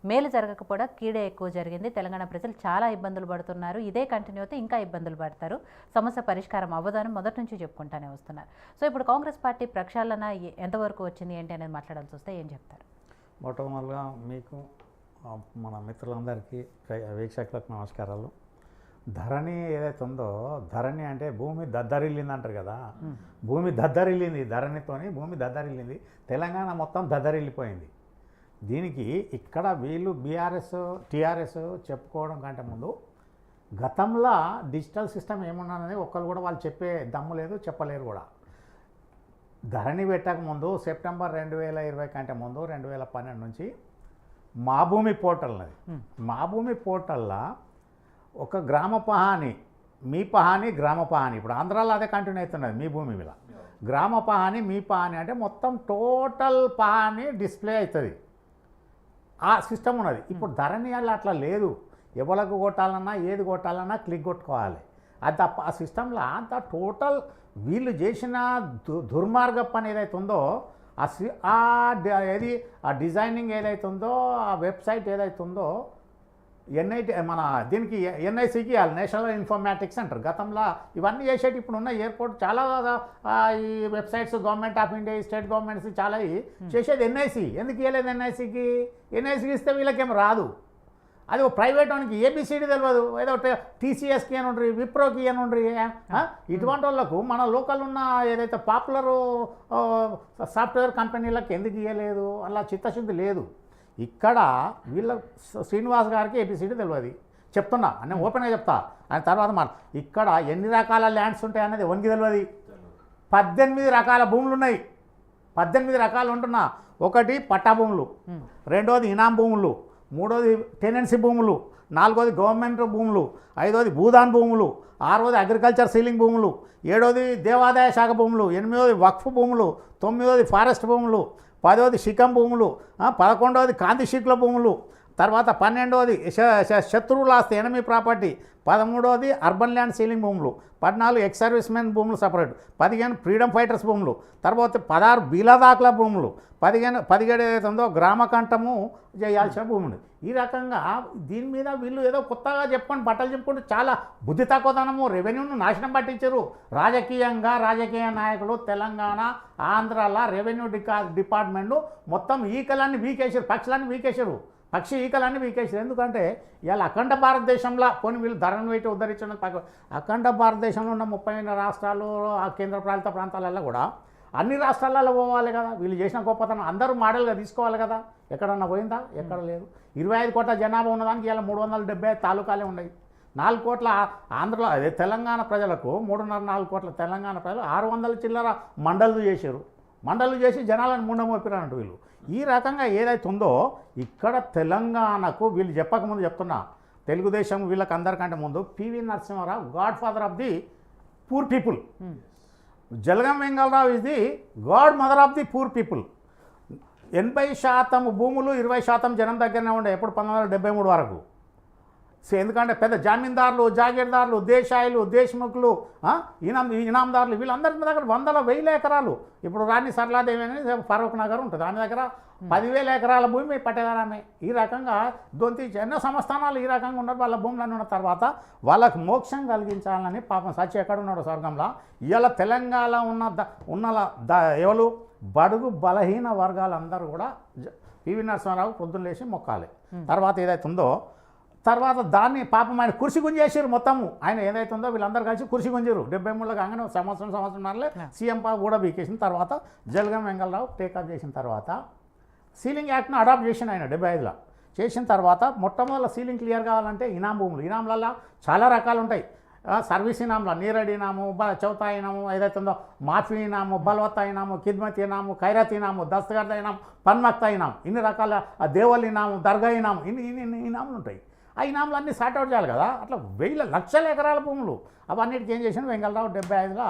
మేలు జరగకపోవడం కీడే ఎక్కువ జరిగింది. తెలంగాణ ప్రజలు చాలా ఇబ్బందులు పడుతున్నారు. ఇదే కంటిన్యూ అయితే ఇంకా ఇబ్బందులు పడతారు. సమస్య పరిష్కారం అవ్వదని మొదటి నుంచి చెప్పుకుంటానే వస్తున్నారు. సో ఇప్పుడు కాంగ్రెస్ పార్టీ ప్రక్షాళన ఎంతవరకు వచ్చింది ఏంటి అనేది మాట్లాడాల్సి వస్తే ఏం చెప్తారు? మొట్టమొదటిగా మీకు మన మిత్రులందరికీ వీక్షకులకు నమస్కారాలు. ధరణి ఏదైతే ఉందో, ధరణి అంటే భూమి దద్దరిల్లింది అంటారు కదా, భూమి దద్దరిల్లింది. ధరణితోని భూమి దద్దరిల్లింది. తెలంగాణ మొత్తం దద్దరిల్లిపోయింది. దీనికి ఇక్కడ వీళ్ళు బీఆర్ఎస్ టీఆర్ఎస్ చెప్పుకోవడం కంటే ముందు గతంలో డిజిటల్ సిస్టమ్ ఏమున్నదని ఒక్కరు కూడా వాళ్ళు చెప్పే దమ్ము లేదు, చెప్పలేరు కూడా. ధరణి పెట్టక ముందు సెప్టెంబర్ 2020 కంటే ముందు 2012 నుంచి మా భూమి పోర్టల్ అది. మా భూమి పోర్టల్లో ఒక గ్రామ పహాని, మీ పహాని, గ్రామ పహాని, ఇప్పుడు ఆంధ్రాలో అదే కంటిన్యూ అవుతున్నది. మీ భూమి మీద గ్రామ పహాని, మీ పహాని అంటే మొత్తం టోటల్ పహాని డిస్ప్లే అవుతుంది. ఆ సిస్టమ్ ఉన్నది. ఇప్పుడు ధరణి అట్లా లేదు. ఎవరికి కొట్టాలన్నా ఏది కొట్టాలన్నా క్లిక్ కొట్టుకోవాలి. అది తప్ప ఆ సిస్టంలో అంత టోటల్ వీళ్ళు చేసిన దుర్మార్గ పని ఏదైతే ఉందో, ఏది ఆ డిజైనింగ్ ఏదైతే ఉందో, ఆ వెబ్సైట్ ఏదైతే ఉందో, మన దీనికి ఎన్ఐసికి ఇవ్వాలి, నేషనల్ ఇన్ఫర్మాటిక్స్ అంటారు. గతంలో ఇవన్నీ చేసేటి ఇప్పుడు ఉన్న ఎయిర్పోర్ట్ చాలా ఈ websites government of India, state governments చాలా చేసేది ఎన్ఐసి. ఎందుకు ఇవ్వలేదు ఎన్ఐసికి? ఎన్ఐసికి ఇస్తే వీళ్ళకేం రాదు. అది ప్రైవేట్ వానికి ఏబిసిడి తెలియదు. ఏదో టీసీఎస్కి అని ఉండ్రి, విప్రోకి అని ఉండ్రి. ఇటువంటి వాళ్ళకు మన లోకల్ ఉన్న ఏదైతే పాపులర్ సాఫ్ట్వేర్ కంపెనీలకు ఎందుకు ఇవ్వలేదు? అలా చిత్తశుద్ధి లేదు. ఇక్కడ వీళ్ళ శ్రీనివాస్ గారికి ఏబిసిడి తెలియదు. చెప్తున్నా, నేను ఓపెన్గా చెప్తా. ఆయన తర్వాత మాట ఇక్కడ ఎన్ని రకాల ల్యాండ్స్ ఉంటాయి అనేది ఎవరికి తెలియదు. 18 రకాల భూములు ఉన్నాయి. 18 రకాలు ఉంటున్నా. ఒకటి పట్టా భూములు, రెండోది ఇనాం భూములు, మూడోది టెనెన్సీ భూములు, నాలుగోది గవర్నమెంట్ భూములు, ఐదోది భూదాన్ భూములు, ఆరోది అగ్రికల్చర్ సీలింగ్ భూములు, ఏడోది దేవాదాయ శాఖ భూములు, ఎనిమిదోది వక్ఫ్ భూములు, తొమ్మిదోది ఫారెస్ట్ భూములు, 10వది శిఖం భూములు, 11వది కాంతి శీకుల భూములు, తర్వాత 12వది శత్రువుల ఆస్తి ఎనమీ ప్రాపర్టీ, 13వది అర్బన్ ల్యాండ్ సీలింగ్ భూములు, 14 ఎక్స్ సర్వీస్ మెన్ భూములు సపరేట్, 15 ఫ్రీడమ్ ఫైటర్స్ భూములు, తర్వాత 16 బీలాదాకుల భూములు, 17 ఏదైతే ఉందో గ్రామ కంఠము చేయాల్సిన భూములు. ఈ రకంగా దీని మీద వీళ్ళు ఏదో కొత్తగా చెప్పుకొని బట్టలు చెప్పుకుంటూ చాలా బుద్ధి తక్కువతనము, రెవెన్యూను నాశనం పట్టించారు. రాజకీయ నాయకులు తెలంగాణ ఆంధ్రాల రెవెన్యూ డిపార్ట్మెంటు మొత్తం ఈకలన్నీ వీకేశారు, పక్షులన్నీ వీకేశారు, పక్షి ఈకలన్నీ వీకేశారు. ఎందుకంటే ఇవాళ అఖండ భారతదేశంలో కొన్ని వీళ్ళు ధరను పెట్టి ఉద్ధరించిన అఖండ భారతదేశంలో ఉన్న 30 రాష్ట్రాలు, ఆ కేంద్ర పాలిత ప్రాంతాలలో కూడా అన్ని రాష్ట్రాలలో పోవాలి కదా. వీళ్ళు చేసిన గొప్పతనం అందరూ మోడల్గా తీసుకోవాలి కదా. ఎక్కడన్నా పోయిందా? ఎక్కడ లేదు. 25 కోట్ల జనాభా ఉన్నదానికి ఇలా 375 తాలూకాలే ఉన్నాయి. 4 కోట్ల ఆంధ్రలో అదే తెలంగాణ ప్రజలకు 3.5-4 కోట్ల తెలంగాణ ప్రజలు 600 చిల్లర మండలు చేశారు. మండలు చేసి జనాలను ముండమోపిరానంటు వీళ్ళు. ఈ రకంగా ఏదైతే ఉందో ఇక్కడ తెలంగాణకు వీళ్ళు చెప్పకముందు చెప్తున్నా, తెలుగుదేశం వీళ్ళకి అందరికంటే ముందు PV Narasimha Rao god father of the poor people, Jalagam Vengala Rao is the god mother of the poor people. 80% భూములు 20% జనం దగ్గరనే ఉండే ఎప్పుడు 1973 వరకు. సో ఎందుకంటే పెద్ద జామీందారులు, జాగీర్దారులు, దేశాయిలు, దేశముఖులు, ఇనాందారులు వీళ్ళందరి దగ్గర 100,000 ఎకరాలు. ఇప్పుడు రాణి సరళాదేవి అనేది ఫరూక్ నగర్ ఉంటుంది, ఆమె దగ్గర 10,000 ఎకరాల భూమి పట్టేదారామే. ఈ రకంగా ఎన్నో సంస్థానాలు ఈ రకంగా ఉన్నారు. వాళ్ళ భూములను ఉన్న తర్వాత వాళ్ళకు మోక్షం కలిగించాలని పాపం సచి ఎక్కడున్నాడు స్వర్గంలో. ఇవాళ తెలంగాణ ఉన్న ఎవరు బడుగు బలహీన వర్గాలందరూ కూడా పివి నరసింహారావు పొద్దున్న లేచి మొక్కాలి. తర్వాత ఏదైతే ఉందో తర్వాత దాన్ని పాపం ఆయన కుర్చీ గుంజేసారు మొత్తము. ఆయన ఏదైతే ఉందో వీళ్ళందరూ కలిసి కుర్చీ గుంజారు. 73లో కాగానే సంవత్సరంలో సీఎం కూడా బీకేసిన తర్వాత జలగం వెంగళరావు టేకప్ చేసిన తర్వాత సీలింగ్ యాక్ట్ను అడాప్ట్ చేసిన ఆయన 75లో చేసిన తర్వాత మొట్టమొదటి సీలింగ్ క్లియర్ కావాలంటే ఇనాం భూములు. ఇనాంలలో చాలా రకాలు ఉంటాయి. సర్వీస్ ఇనాంలో నీరడి ఇనాము, చౌతా ఇనాము, ఏదైతే ఉందో మాఫీ ఇనాము, బల్వత్తా ఇనాము, ఖిద్మత్ ఇనాము, ఖైరత్ ఇనాము, దస్తగర్ద ఇనాము, పన్మక్తా ఇనాము, ఇన్ని రకాల దేవల్ ఇనాము, దర్గా ఇనాము, ఇన్ని ఇనాములు ఉంటాయి. ఆ ఇనాములు అన్నీ సార్ట్అవుట్ చేయాలి కదా. అట్లా 1,000 లక్షల ఎకరాల భూములు అవన్నిటికి ఏం చేసిండు వెంగళరావు 75లో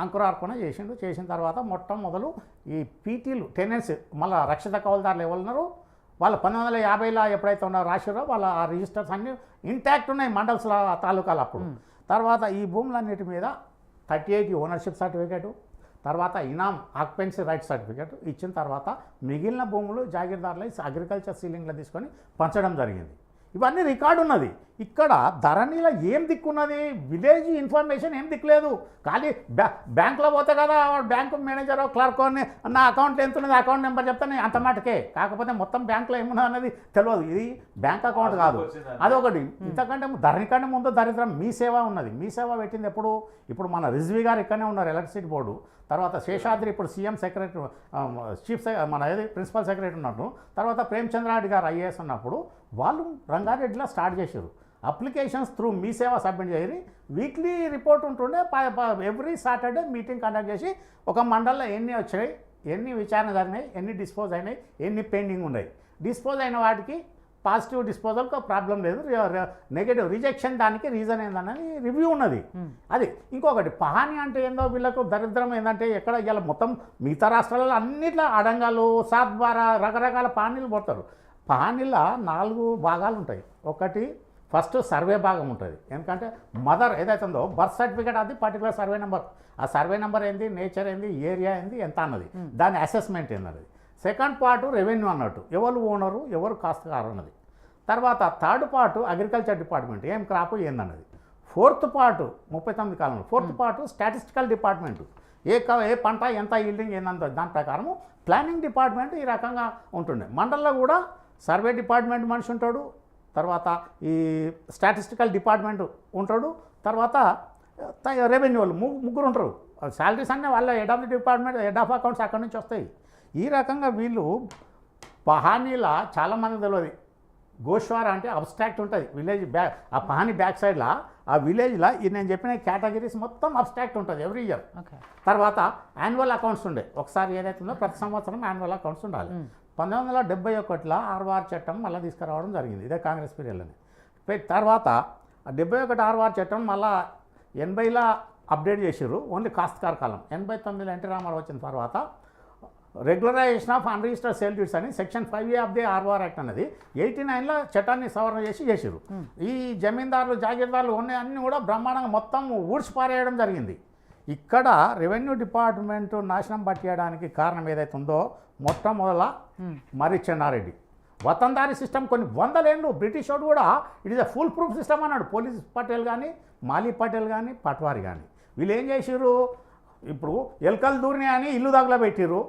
అంకురార్పణ చేసిండు. చేసిన తర్వాత మొట్టమొదలు ఈ పీటీలు టెనెన్సీ మళ్ళీ రక్షిత కౌలుదారులు ఎవరున్నారు వాళ్ళు 1950లో ఎప్పుడైతే ఉన్నారో రాశారో వాళ్ళ ఆ రిజిస్టర్స్ అన్నీ ఇంటాక్ట్ ఉన్నాయి మండల్స్ల తాలూకాలు. అప్పుడు తర్వాత ఈ భూములన్నిటి మీద 38 ఓనర్షిప్ సర్టిఫికేటు, తర్వాత ఇనాం ఆక్యుపెన్సీ రైట్ సర్టిఫికేట్ ఇచ్చిన తర్వాత మిగిలిన భూములు జాగీర్దారులు అగ్రికల్చర్ సీలింగ్లో తీసుకొని పంచడం జరిగింది. ఇవన్నీ రికార్డు ఉన్నది. ఇక్కడ ధరణిలో ఏం దిక్కున్నది, విలేజ్ ఇన్ఫర్మేషన్ ఏం దిక్కులేదు. ఖాళీ బ్యాంకులో పోతే కదా బ్యాంకు మేనేజర్ క్లర్క్ అని నా అకౌంట్లో ఎంత ఉన్నది అకౌంట్ నెంబర్ చెప్తాను అంత మటుకే, కాకపోతే మొత్తం బ్యాంకులో ఏమున్నది అన్నది తెలియదు. ఇది బ్యాంక్ అకౌంట్ కాదు, అదొకటి. ఇంతకంటే ధరణి కంటే ముందు దరిద్రం మీ సేవ ఉన్నది. మీ సేవ పెట్టింది ఎప్పుడు? ఇప్పుడు మన రిజ్వీ గారు ఇక్కడనే ఉన్నారు, ఎలక్ట్రిసిటీ బోర్డు. తర్వాత శేషాద్రి ఇప్పుడు సీఎం సెక్రటరీ, చీఫ్ మన ఏది ప్రిన్సిపల్ సెక్రటరీ ఉన్నప్పుడు, తర్వాత ప్రేమచంద్రారెడ్డి గారు ఐఏఎస్ ఉన్నప్పుడు వాళ్ళు రంగారెడ్డిలో స్టార్ట్ చేశారు. అప్లికేషన్స్ త్రూ మీ సేవ సబ్మిట్ చేయని వీక్లీ రిపోర్ట్ ఉంటుండే. ఎవ్రీ సాటర్డే మీటింగ్ కండక్ట్ చేసి ఒక మండల్లో ఎన్ని వచ్చాయి, ఎన్ని విచారణ జరిగినాయి, ఎన్ని డిస్పోజ్ అయినాయి, ఎన్ని పెండింగ్ ఉన్నాయి, డిస్పోజ్ అయిన వాటికి పాజిటివ్ డిస్పోజల్కి ప్రాబ్లం లేదు, నెగటివ్ రిజెక్షన్ దానికి రీజన్ ఏందన్నది రివ్యూ ఉన్నది. అది ఇంకొకటి పహాని అంటే ఏందో వీళ్ళకు దరిద్రం ఏంటంటే ఎక్కడ ఇలా మొత్తం మిగతా రాష్ట్రాలలో అన్నిట్లో అడంగాలు సాద్వారా రకరకాల పహానీలు పడతారు. పహానీలో 4 భాగాలు ఉంటాయి. ఒకటి ఫస్ట్ సర్వే భాగం ఉంటుంది, ఎందుకంటే మదర్ ఏదైతే ఉందో బర్త్ సర్టిఫికేట్ అది పర్టికులర్ సర్వే నెంబర్, ఆ సర్వే నెంబర్ ఏంది, నేచర్ ఏంది, ఏరియా ఏంది, ఎంత అన్నది, దాని అసెస్మెంట్ ఏందన్నది. సెకండ్ పార్టు రెవెన్యూ అన్నట్టు, ఎవరు ఓనరు ఎవరు కాస్తకారు అన్నది. తర్వాత థర్డ్ పార్టు అగ్రికల్చర్ డిపార్ట్మెంట్ ఏం క్రాప్ ఏందన్నది. ఫోర్త్ పార్టు 39 కాలంలో ఫోర్త్ పార్టు స్టాటిస్టికల్ డిపార్ట్మెంటు ఏ పంట ఎంత ఈల్డింగ్ ఏందంత దాని ప్రకారము ప్లానింగ్ డిపార్ట్మెంట్ ఈ రకంగా ఉంటుండే. మండల్లో కూడా సర్వే డిపార్ట్మెంట్ మనిషి ఉంటాడు, తర్వాత ఈ స్టాటిస్టికల్ డిపార్ట్మెంట్ ఉంటాడు, తర్వాత రెవెన్యూ వాళ్ళు ముగ్గురు ఉంటారు. శాలరీస్ అన్నీ వాళ్ళ head of the department, head of accounts అక్కడి నుంచి వస్తాయి. ఈ రకంగా వీళ్ళు పహానీలా చాలామంది తెలియదు. గోష్వారా అంటే అబ్స్ట్రాక్ట్ ఉంటుంది విలేజ్ ఆ పహానీ బ్యాక్ సైడ్లో ఆ విలేజ్లో నేను చెప్పిన కేటగిరీస్ మొత్తం అబ్స్ట్రాక్ట్ ఉంటుంది ఎవ్రీ ఇయర్. తర్వాత యాన్యువల్ అకౌంట్స్ ఉండే, ఒకసారి ఏదైతే ఉందో ప్రతి సంవత్సరం యాన్యువల్ అకౌంట్స్ ఉండాలి. 1971లో ఆర్వార్ చట్టం మళ్ళీ తీసుకురావడం జరిగింది, ఇదే కాంగ్రెస్ పీరియడ్లోనే. తర్వాత 71 ఆర్వార్ చట్టం మళ్ళీ 80లో అప్డేట్ చేసారు, ఓన్లీ కాస్తకార్ కాలం. 89లో ఎన్టీ రామారావు వచ్చిన తర్వాత regularisation of unregistered sale deeds అని section 5A of the ROR act అనేది 89లో చట్టాన్ని సవరణ చేసారు. ఈ జమీందారులు జాగీర్దారులు ఉన్నాయి అన్నీ కూడా బ్రహ్మాండంగా మొత్తం ఊడ్చిపారేయడం జరిగింది. ఇక్కడ రెవెన్యూ డిపార్ట్మెంట్ నాశనం పట్టేయడానికి కారణం ఏదైతే ఉందో మొట్టమొదల మరి చెన్నారెడ్డి వతందారీ సిస్టమ్ కొన్ని 100 ఏళ్ళు బ్రిటిష్ వాడు కూడా it is a full proof system అన్నాడు. పోలీస్ పటేల్ కానీ మాలీ పటేల్ కానీ పట్వారి కానీ వీళ్ళు ఏం చేసారు, ఇప్పుడు ఎలకలు దూరినాయి అని ఇల్లు దగ్గర పెట్టిర్రు,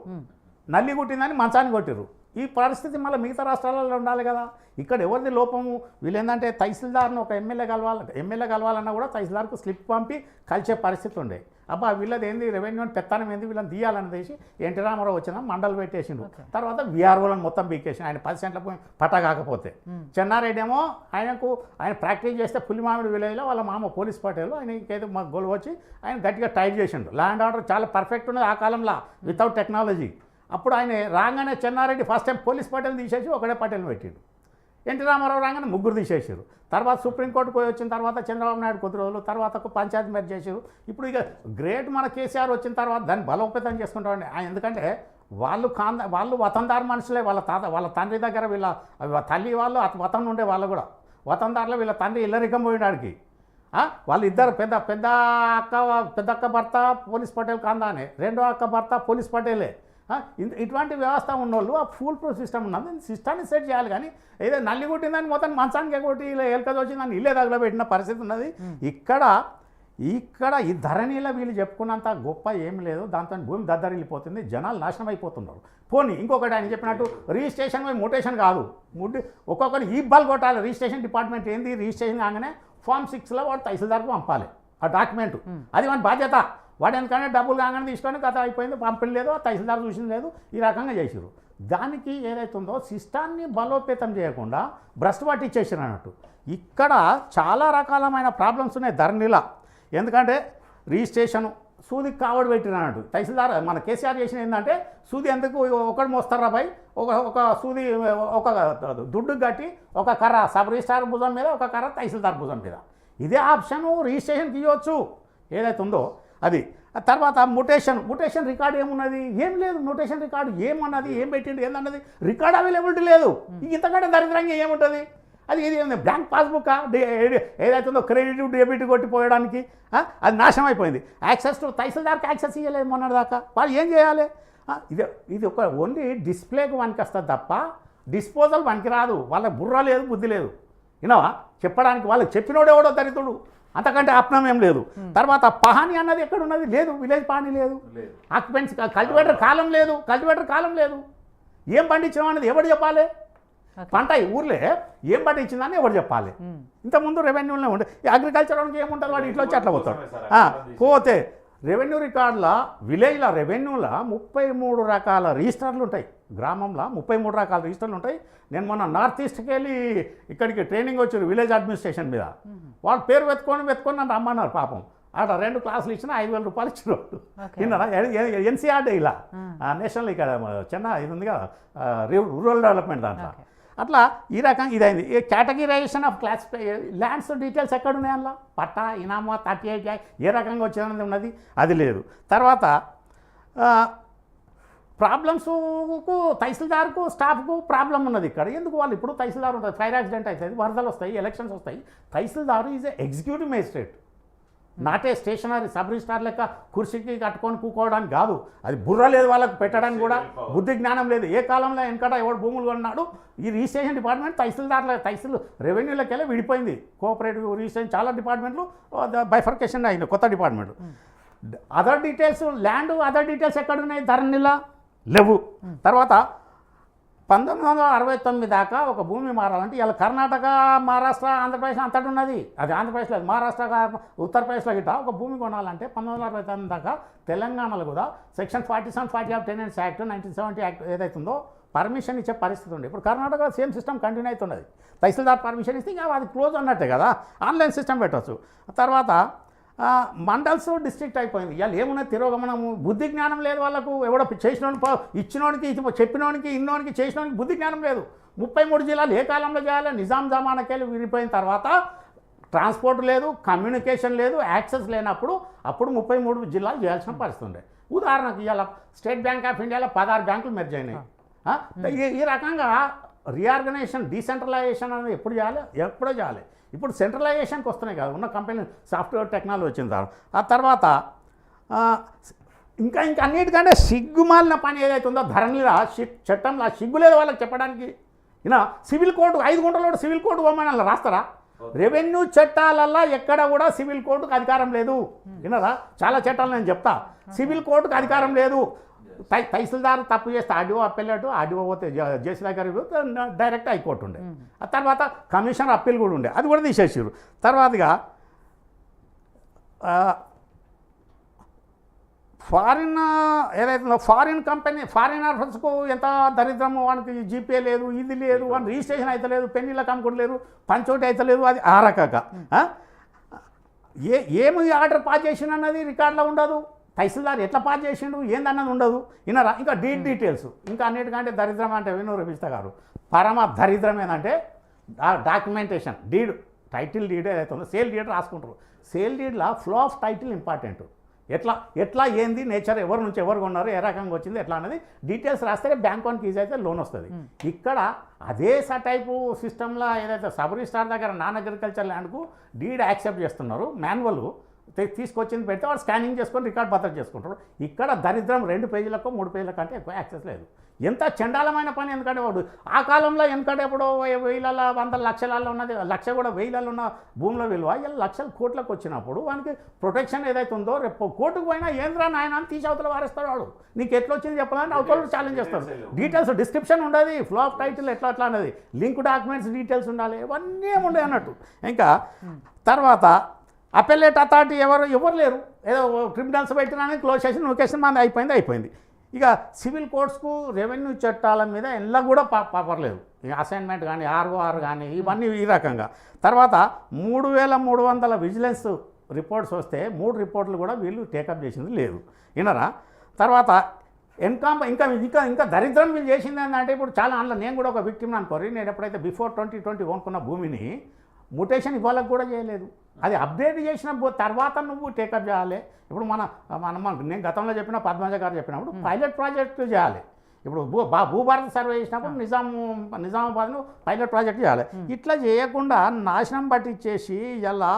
నల్లి కొట్టిందని మంచాన్ని కొట్టిర్రు. ఈ పరిస్థితి మళ్ళీ మిగతా రాష్ట్రాలలో ఉండాలి కదా. ఇక్కడ ఎవరిది లోపము, వీళ్ళు ఏంటంటే తహసీల్దార్ను ఒక ఎమ్మెల్యే కలవాలన్నా కూడా తహసీల్దార్కు స్లిప్ పంపి కలిసే పరిస్థితి ఉండే. అబ్బా వీళ్ళది ఏంది రెవెన్యూ పెత్తనం ఏంది, వీళ్ళని తీయాలని తీసి ఎన్టీ రామారావు వచ్చిన మండలు పెట్టేసిండు. తర్వాత విఆర్ఓలను మొత్తం బీకేసి ఆయన 10 సెంట్ల పట్ట కాకపోతే. చెన్నారెడ్డి ఏమో ఆయన ప్రాక్టీస్ చేస్తే పులిమామిడి విలేజ్లో వాళ్ళ మామ పోలీస్ పటేలు ఆయనకేదో గొలువ వచ్చి ఆయన గట్టిగా టైట్ చేసిండు. ల్యాండ్ ఆర్డర్ చాలా పర్ఫెక్ట్ ఉన్నది ఆ కాలంలో వితౌట్ టెక్నాలజీ. అప్పుడు ఆయన రాగానే Chenna Reddy first time police patel తీసేసి ఒకడే పటేల్ పెట్టిండు. ఎన్టీ రామారావు రాగానే 3 తీసేసారు. తర్వాత సుప్రీంకోర్టుకు పోయి వచ్చిన తర్వాత చంద్రబాబు నాయుడు కొద్ది రోజులు తర్వాత పంచాయతీ మేర చేశారు. ఇప్పుడు ఇక గ్రేట్ మన కేసీఆర్ వచ్చిన తర్వాత దాన్ని బలోపేతం చేసుకుంటామండి. ఎందుకంటే వాళ్ళు వతందారు మనుషులే, వాళ్ళ తండ్రి దగ్గర వీళ్ళ తల్లి వాళ్ళు వతం ఉండే వాళ్ళు కూడా వతందారులో వీళ్ళ తండ్రి ఇల్లరికం పోయినాడికి. వాళ్ళు ఇద్దరు పెద్ద అక్క భర్త పోలీస్ పటేల్ కాందానే, రెండో అక్క భర్త పోలీస్ పటేలే. ఇటువంటి వ్యవస్థ ఉన్నోళ్ళు ఆ ఫుల్ ప్రూఫ్ సిస్టమ్ ఉన్నది, సిస్టాన్ని సెట్ చేయాలి. కానీ ఏదో నల్లి కొట్టిందని మొత్తం మంచానికి కొట్టి ఇలా ఎలకది వచ్చిందని ఇల్లే తగలబెట్టిన పరిస్థితి ఉన్నది. ఇక్కడ ఈ ధరణిలో వీళ్ళు చెప్పుకున్నంత గొప్ప ఏం లేదు, దాంతో భూమి దద్దరిల్లిపోతుంది, జనాలు నాశనం అయిపోతున్నారు. పోనీ ఇంకొకటి ఆయన చెప్పినట్టు రిజిస్ట్రేషన్ మోటేషన్ కాదు, ఒక్కొక్కరు ఈ బల్ కొట్టాలి. రిజిస్ట్రేషన్ డిపార్ట్మెంట్ ఏంది, రిజిస్ట్రేషన్ కాగానే Form 6లో వాడు తహసీల్దార్కు పంపాలి ఆ డాక్యుమెంట్, అది వాడి బాధ్యత. వాడు ఎందుకంటే డబ్బులు కాగానే తీసుకొని కథ అయిపోయింది, పంపలేదు, తహసీల్దార్ చూసింది లేదు, ఈ రకంగా చేసారు. దానికి ఏదైతే ఉందో సిస్టాన్ని బలోపేతం చేయకుండా భ్రష్టు పట్టించేసారు అన్నట్టు. ఇక్కడ చాలా రకాలమైన ప్రాబ్లమ్స్ ఉన్నాయి ధరణిలో. ఎందుకంటే రిజిస్ట్రేషను సూదికి కావడి పెట్టిన అన్నట్టు. తహసీల్దార్ మన కేసీఆర్ చేసిన ఏంటంటే సూది ఎందుకు ఒకటి మోస్తారా భయ్, ఒక సూది ఒక దుడ్డు కట్టి ఒక కర్ర సబ్ రిజిస్ట్రార్ భుజం మీద, ఒక కర్ర తహసీల్దార్ భుజం మీద. ఇదే ఆప్షను రిజిస్ట్రేషన్కి ఇవ్వచ్చు ఏదైతే ఉందో అది. తర్వాత ముటేషన్ రికార్డు ఏమున్నది, ఏం లేదు. ముటేషన్ రికార్డు ఏమన్నది, ఏం పెట్టిండు ఏందన్నది రికార్డ్ అవైలబిలిటీ లేదు. ఇంతకంటే దరిద్రంగా ఏముంటుంది. అది ఇది బ్యాంక్ పాస్బుక్ ఏదైతుందో క్రెడిట్ డెబిట్ కొట్టిపోయడానికి అది నాశనం అయిపోయింది. యాక్సెస్ టు తహసీల్దార్కి యాక్సెస్ ఇవ్వలేదు మొన్నటిదాకా. వాళ్ళు ఏం చేయాలి? ఇది ఒక ఓన్లీ డిస్ప్లేకి వానికి వస్తుంది తప్ప డిస్పోజల్ వానికి రాదు. వాళ్ళ బుర్ర లేదు, బుద్ధి లేదు. విన్నావా? చెప్పడానికి వాళ్ళకి చెప్పినోడు ఎవడో దరిద్రుడు, అంతకంటే అప్నం ఏం లేదు. తర్వాత పహాని అన్నది ఎక్కడున్నది? లేదు. విలేజ్ పహాని లేదు. ఆక్యుపెన్సీ కల్టివేటర్ కాలం లేదు. ఏం పండించడం అనేది ఎవడు చెప్పాలి? పంట ఊర్లే ఏం పండించిందని ఎవరు చెప్పాలి? ఇంతకుముందు రెవెన్యూలో ఉండే అగ్రికల్చర్ వాడికి ఏముంటుంది? వాడు ఇట్లా వచ్చి అట్లా పోతాడు. పోతే రెవెన్యూ రికార్డుల విలేజ్ల రెవెన్యూల 33 రకాల రిజిస్టర్లు ఉంటాయి. గ్రామంలో 33 రకాల రిజిస్టర్లు ఉంటాయి. నేను మొన్న నార్త్ ఈస్ట్కి వెళ్ళి ఇక్కడికి ట్రైనింగ్ వచ్చారు విలేజ్ అడ్మినిస్ట్రేషన్ మీద. వాళ్ళ పేరు వెతుకొని నన్ను రమ్మన్నారు. పాపం ఆడ 2 క్లాసులు ఇచ్చినా 5,000 రూపాయలు ఇచ్చిన విన్నారా? ఎన్సీఆర్డే ఇలా నేషనల్ ఇక్కడ చిన్న ఇది ఉంది కదా రూరల్ డెవలప్మెంట్ దాంట్లో. అట్లా ఈ రకంగా ఇదైంది. ఈ categorisation of classify lands details ఎక్కడ ఉన్నాయి? అందులో పట్టా, ఇనామా, 38 ఏ రకంగా వచ్చినది ఉన్నది అది లేదు. తర్వాత ప్రాబ్లమ్స్కు తహసీల్దార్కు స్టాఫ్కు ప్రాబ్లం ఉన్నది ఇక్కడ. ఎందుకు? వాళ్ళు ఇప్పుడు తహసీల్దార్ ఉంటుంది, ఫైర్ యాక్సిడెంట్ అవుతుంది, వరదలు వస్తాయి, ఎలక్షన్స్ వస్తాయి. తహసీల్దారు ఈజ్ ఎగ్జిక్యూటివ్ మేజిస్ట్రేట్, నాటే స్టేషనరీ సబ్ రిజిస్ట్రార్ లెక్క కుర్చీకి కట్టుకొని కూకోవడానికి కాదు. అది బుర్ర లేదు వాళ్ళకు, పెట్టడానికి కూడా బుద్ధి జ్ఞానం లేదు. ఏ కాలంలో వెనకట ఎవడు భూములు కొన్నాడు? ఈ రిజిస్ట్రేషన్ డిపార్ట్మెంట్ తహసీల్ రెవెన్యూలోకి వెళ్ళి విడిపోయింది. కోఆపరేటివ్ రిజిస్ట్రేషన్ చాలా డిపార్ట్మెంట్లు బైఫర్కేషన్ అయింది, కొత్త department. Other details land other details ఎక్కడున్నాయి? ధరణిలా లేవు. తర్వాత 1969 దాకా ఒక భూమి మారాలంటే ఇలా కర్ణాటక, మహారాష్ట్ర, ఆంధ్రప్రదేశ్ అంతటి ఉన్నది. అది ఆంధ్రప్రదేశ్లో, మహారాష్ట్ర, ఉత్తరప్రదేశ్లో గిట్ట ఒక భూమి కొనాలంటే 1969 దాకా తెలంగాణలో కూడా section 47, 40 of tenants act 1970 act ఏదైతుందో పర్మిషన్ ఇచ్చే పరిస్థితి ఉంది. ఇప్పుడు కర్ణాటక సేమ్ సిస్టమ్ కంటిన్యూ అవుతున్నది. తహసీల్దార్ పర్మిషన్ ఇస్తే ఇంకా అది క్లోజ్ అన్నట్టే కదా, ఆన్లైన్ సిస్టమ్ పెట్టవచ్చు. తర్వాత మండల్స్ డిస్ట్రిక్ట్ అయిపోయింది. ఇవాళ ఏమున్నా తిరోగమనము, బుద్ధి జ్ఞానం లేదు వాళ్ళకు. ఎవడో చేసినోడికి, ఇచ్చినోడికి, చెప్పినోడికి, ఇన్నోడికి, చేసినోడికి బుద్ధి జ్ఞానం లేదు. 33 జిల్లాలు ఏ కాలంలో చేయాలి? నిజాం జమానాకెళ్ళి విడిపోయిన తర్వాత ట్రాన్స్పోర్ట్ లేదు, కమ్యూనికేషన్ లేదు, యాక్సెస్ లేనప్పుడు అప్పుడు 33 జిల్లాలు చేయాల్సిన పరిస్థితి ఉండే. ఉదాహరణకు ఇవాళ స్టేట్ బ్యాంక్ ఆఫ్ ఇండియాలో 16 బ్యాంకులు మెర్జ్ అయినాయి. ఈ రకంగా రీఆర్గనైజేషన్, డీసెంట్రలైజేషన్ అనేది ఎప్పుడు చేయాలి? ఎప్పుడో చేయాలి. ఇప్పుడు సెంట్రలైజేషన్కి వస్తున్నాయి కదా, ఉన్న కంపెనీ సాఫ్ట్వేర్ టెక్నాలజీ వచ్చిన తర్వాత. ఆ తర్వాత ఇంకా అన్నిటికంటే సిగ్గుమాలిన పని ఏదైతే ఉందో ధరణిలో చట్టంలో సిగ్గు లేదు వాళ్ళకి చెప్పడానికి. ఈయన సివిల్ కోడ్ 5 గుంటలో సివిల్ కోడ్ పోమని అలా రాస్తారా? రెవెన్యూ చట్టాలల్లో ఎక్కడ కూడా సివిల్ కోర్టుకు అధికారం లేదు. వినరా? చాలా చట్టాలు నేను చెప్తా. సివిల్ కోర్టుకు అధికారం లేదు. తహసీల్దార్ తప్పు చేస్తే ఆర్డీఓ అప్పీలేటు, ఆర్డీఓ పోతే జేసీ దగ్గర డైరెక్ట్ హైకోర్టు ఉండే. ఆ తర్వాత కమిషనర్ అప్పీల్ కూడా ఉండే, అది కూడా తీసేసారు. తర్వాతగా ఫారిన్ ఏదైతుందో ఫారిన్ కంపెనీ, ఫారిన్ ఆఫర్స్కు ఎంత దరిద్రము, వానికి జీపే లేదు, ఇది లేదు, వాడిని రిజిస్ట్రేషన్ అయితే లేదు, పెన్నీళ్ళకి అమ్ముకోవట్లేరు, పంచోటి అయితే లేదు. అది ఆ రకంగా ఏమి ఆర్డర్ పాస్ చేసిన అన్నది రికార్డులో ఉండదు. తహసీల్దార్ ఎట్లా పాస్ చేసిండు ఏందన్నది ఉండదు. వినరా? ఇంకా డీటెయిల్స్ ఇంకా అన్నిటికంటే దరిద్రం అంటే వినూ రవిష్ట గారు, పరమ దరిద్రం ఏంటంటే డాక్యుమెంటేషన్. టైటిల్ డీడ్ ఏదైతే ఉందో సేల్ డీడ్ రాసుకుంటారు. సేల్ డీడ్లో ఫ్లో ఆఫ్ టైటిల్ ఇంపార్టెంట్. ఎట్లా ఏంది నేచర్, ఎవరి నుంచి ఎవరు కొన్నారు, ఏ రకంగా వచ్చింది, ఎట్లా అనేది డీటెయిల్స్ రాస్తే బ్యాంక్ వానికి ఈజీ అయితే లోన్ వస్తుంది. ఇక్కడ అదే టైపు సిస్టంలో ఏదైతే సబ్ రిజిస్ట్రార్ దగ్గర నాన్ అగ్రికల్చర్ ల్యాండ్కు డీడ్ యాక్సెప్ట్ చేస్తున్నారు, మాన్యువల్ తీసుకొచ్చింది పెడితే వాడు స్కానింగ్ చేసుకొని రికార్డ్ భద్రత చేసుకుంటారు. ఇక్కడ దరిద్రం 2 పేజీలకు 3 పేజీల కంటే ఎక్కువ యాక్సెస్ లేదు. ఎంత చండాలమైన పని. ఎందుకంటే వాడు ఆ కాలంలో ఎందుకంటే ఇప్పుడు 1000, 100 లక్షలలో ఉన్నది, లక్ష కూడా 1000 ఉన్న భూముల విలువ ఇలా లక్షల కోట్లకు వచ్చినప్పుడు వానికి ప్రొటెక్షన్ ఏదైతే ఉందో రేపు కోర్టుకు పోయినా ఏంద్రా నాయన అని తీసి అవతల వారేస్తాడు. వాడు నీకు ఎట్లా వచ్చింది చెప్పాలని అవతల ఛాలెంజ్ చేస్తాడు. డీటెయిల్స్ డిస్క్రిప్షన్ ఉండదు, ఫ్లో ఆఫ్ టైటిల్ ఎట్లా అనేది, లింక్ డాక్యుమెంట్స్ డీటెయిల్స్ ఉండాలి, ఇవన్నీ ఏముండే అన్నట్టు. ఇంకా తర్వాత అపెలేట్ అథారిటీ ఎవరు లేరు. ఏదో ట్రిబ్యునల్స్ పెట్టినానికి క్లోజ్ చేసి నోకేషన్ మంది అయిపోయింది. ఇక సివిల్ కోర్ట్స్కు రెవెన్యూ చట్టాల మీద ఎలా కూడా పర్లేదు. అసైన్మెంట్ కానీ ఆర్ఓఆర్ కానీ ఇవన్నీ ఈ రకంగా. తర్వాత 3300 విజిలెన్స్ రిపోర్ట్స్ వస్తే 3 రిపోర్ట్లు కూడా వీళ్ళు టేకప్ చేసింది లేదు. వినరా? తర్వాత ఇంకా దరిద్రం వీళ్ళు చేసింది ఏంటంటే ఇప్పుడు చాలా అందులో నేను కూడా ఒక విక్టిమ్ అనుకోరి. నేను ఎప్పుడైతే బిఫోర్ 2020 కొనుక్కున్న భూమిని ముటేషన్ ఇవ్వాలకు కూడా చేయలేదు. అది అప్డేట్ చేసిన తర్వాత నువ్వు టేకప్ చేయాలి. ఇప్పుడు నేను గతంలో చెప్పిన పద్మజ గారు చెప్పినప్పుడు పైలట్ ప్రాజెక్టు చేయాలి. ఇప్పుడు భూభారత సర్వే చేసినప్పుడు నిజామాబాద్ను పైలట్ ప్రాజెక్ట్ చేయాలి. ఇట్లా చేయకుండా నాశనం పట్టించేసి ఇలా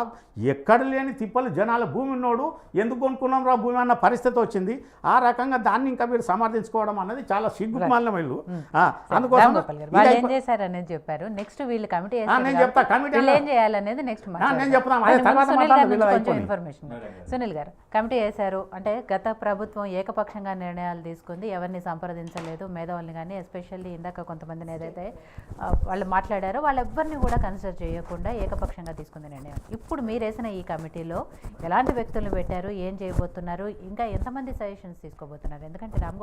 ఎక్కడ లేని తిప్పలు జనాల భూమి ఉన్నోడు ఎందుకు కొనుక్కున్నాం రా భూమి అన్న పరిస్థితి వచ్చింది. ఆ రకంగా దాన్ని ఇంకా మీరు సమర్థించుకోవడం అన్నది చాలా సిగ్గుమాలిన వీళ్ళు. అందుకోసం వాళ్ళు ఏం చేశారు అనేది చెప్పారు. నెక్స్ట్ వీళ్ళు కమిటీ నేను చెప్తా కమిటీ ఏం చేయాలనేది నెక్స్ట్ నేను చెప్తాను అదే తర్వాత కొంచెం ఇన్ఫర్మేషన్. సునీల్ గారు, కమిటీ వేశారు అంటే గత ప్రభుత్వం ఏకపక్షంగా నిర్ణయాలు తీసుకుంది, ఎవరిని సంప్రదించలేదు, మేధావుల్ని కానీ ఎస్పెషల్లీ ఇందాక కొంతమందిని ఏదైతే వాళ్ళు మాట్లాడారో వాళ్ళెవ్వరిని కూడా కన్సిడర్ చేయకుండా ఏకపక్షంగా తీసుకుంది నిర్ణయం. ఇప్పుడు మీరు వేసిన ఈ కమిటీలో ఎలాంటి వ్యక్తులను పెట్టారు, ఏం చేయబోతున్నారు, ఇంకా ఎంతమంది సజెషన్స్ తీసుకోబోతున్నారు? ఎందుకంటే రామ్